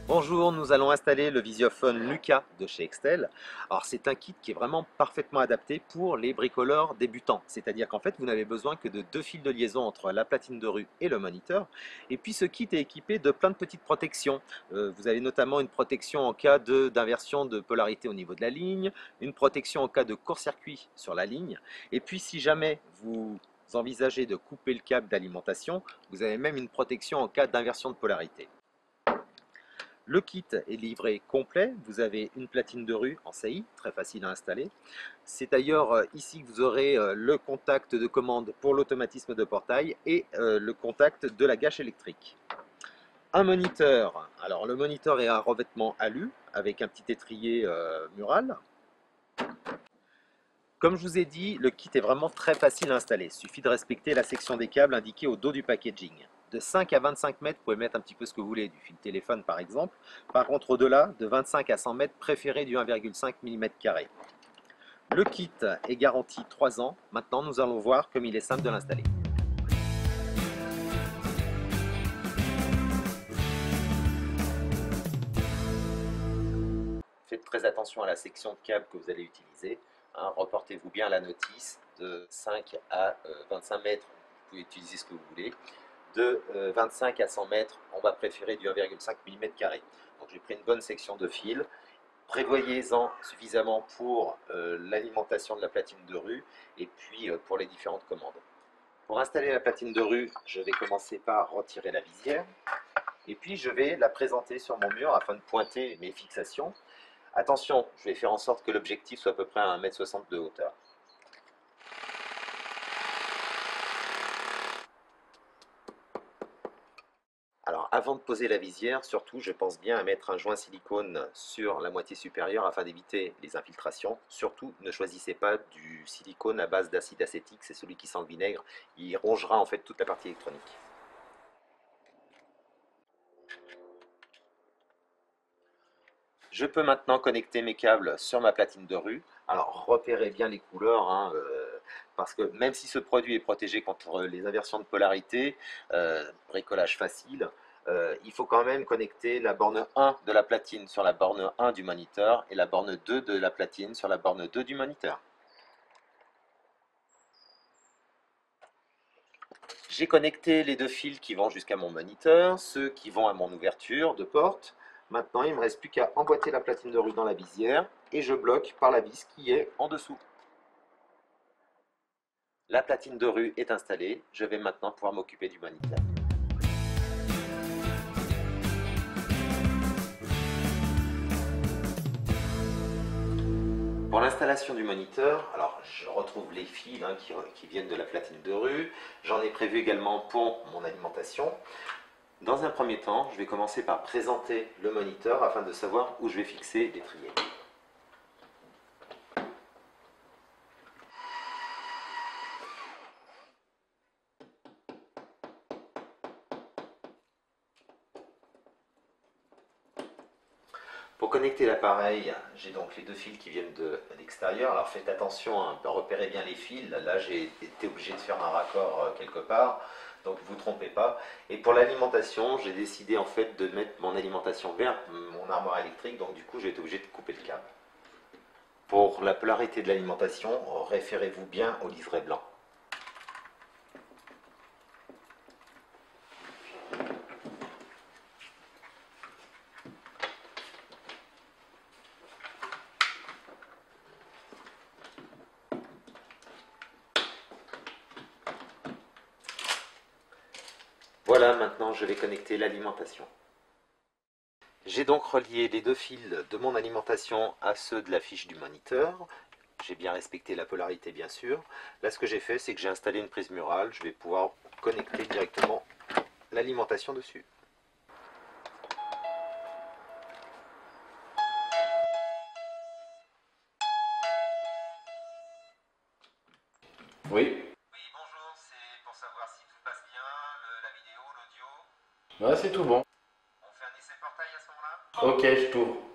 Bonjour, nous allons installer le Visiophone Lucas de chez Extel. Alors c'est un kit qui est vraiment parfaitement adapté pour les bricoleurs débutants. C'est-à-dire qu'en fait vous n'avez besoin que de deux fils de liaison entre la platine de rue et le moniteur. Et puis ce kit est équipé de plein de petites protections. Vous avez notamment une protection en cas d'inversion de polarité au niveau de la ligne, une protection en cas de court-circuit sur la ligne. Et puis si jamais vous envisagez de couper le câble d'alimentation, vous avez même une protection en cas d'inversion de polarité. Le kit est livré complet, vous avez une platine de rue en CI, très facile à installer. C'est d'ailleurs ici que vous aurez le contact de commande pour l'automatisme de portail et le contact de la gâche électrique. Un moniteur, alors le moniteur est un revêtement alu avec un petit étrier mural. Comme je vous ai dit, le kit est vraiment très facile à installer. Il suffit de respecter la section des câbles indiquée au dos du packaging. De 5 à 25 mètres, vous pouvez mettre un petit peu ce que vous voulez, du fil téléphone par exemple. Par contre, au-delà, de 25 à 100 mètres, préférez du 1,5 mm². Le kit est garanti 3 ans. Maintenant, nous allons voir comme il est simple de l'installer. Faites très attention à la section de câble que vous allez utiliser. Reportez-vous bien la notice de 5 à 25 mètres. Vous pouvez utiliser ce que vous voulez. De 25 à 100 mètres, on va préférer du 1,5 mm². Donc j'ai pris une bonne section de fil. Prévoyez-en suffisamment pour l'alimentation de la platine de rue et puis pour les différentes commandes. Pour installer la platine de rue, je vais commencer par retirer la visière et puis je vais la présenter sur mon mur afin de pointer mes fixations. Attention, je vais faire en sorte que l'objectif soit à peu près à 1,60 m de hauteur. Alors avant de poser la visière, surtout je pense bien à mettre un joint silicone sur la moitié supérieure afin d'éviter les infiltrations. Surtout ne choisissez pas du silicone à base d'acide acétique, c'est celui qui sent le vinaigre, il rongera en fait toute la partie électronique. Je peux maintenant connecter mes câbles sur ma platine de rue. Alors repérez bien les couleurs, parce que même si ce produit est protégé contre les inversions de polarité, bricolage facile, il faut quand même connecter la borne 1 de la platine sur la borne 1 du moniteur et la borne 2 de la platine sur la borne 2 du moniteur. J'ai connecté les deux fils qui vont jusqu'à mon moniteur, ceux qui vont à mon ouverture de porte. Maintenant, il ne me reste plus qu'à emboîter la platine de rue dans la visière et je bloque par la vis qui est en dessous. La platine de rue est installée, je vais maintenant pouvoir m'occuper du moniteur. Pour l'installation du moniteur, alors je retrouve les fils qui viennent de la platine de rue. J'en ai prévu également pour mon alimentation. Dans un premier temps, je vais commencer par présenter le moniteur afin de savoir où je vais fixer l'étrier. Pour connecter l'appareil, j'ai donc les deux fils qui viennent de l'extérieur. Alors faites attention, repérez bien les fils. Là, j'ai été obligé de faire un raccord quelque part, donc ne vous trompez pas. Et pour l'alimentation, j'ai décidé en fait de mettre mon alimentation vers mon armoire électrique, donc du coup j'ai été obligé de couper le câble. Pour la polarité de l'alimentation, référez-vous bien au livret blanc. Voilà, maintenant je vais connecter l'alimentation. J'ai donc relié les deux fils de mon alimentation à ceux de la fiche du moniteur. J'ai bien respecté la polarité bien sûr. Là ce que j'ai fait c'est que j'ai installé une prise murale. Je vais pouvoir connecter directement l'alimentation dessus. Oui, Oui, bonjour, c'est pour savoir si tout passe bien, la vidéo, l'audio. ouais, c'est tout bon. On fait un essai portail à ce moment-là? Ok, je t'ouvre.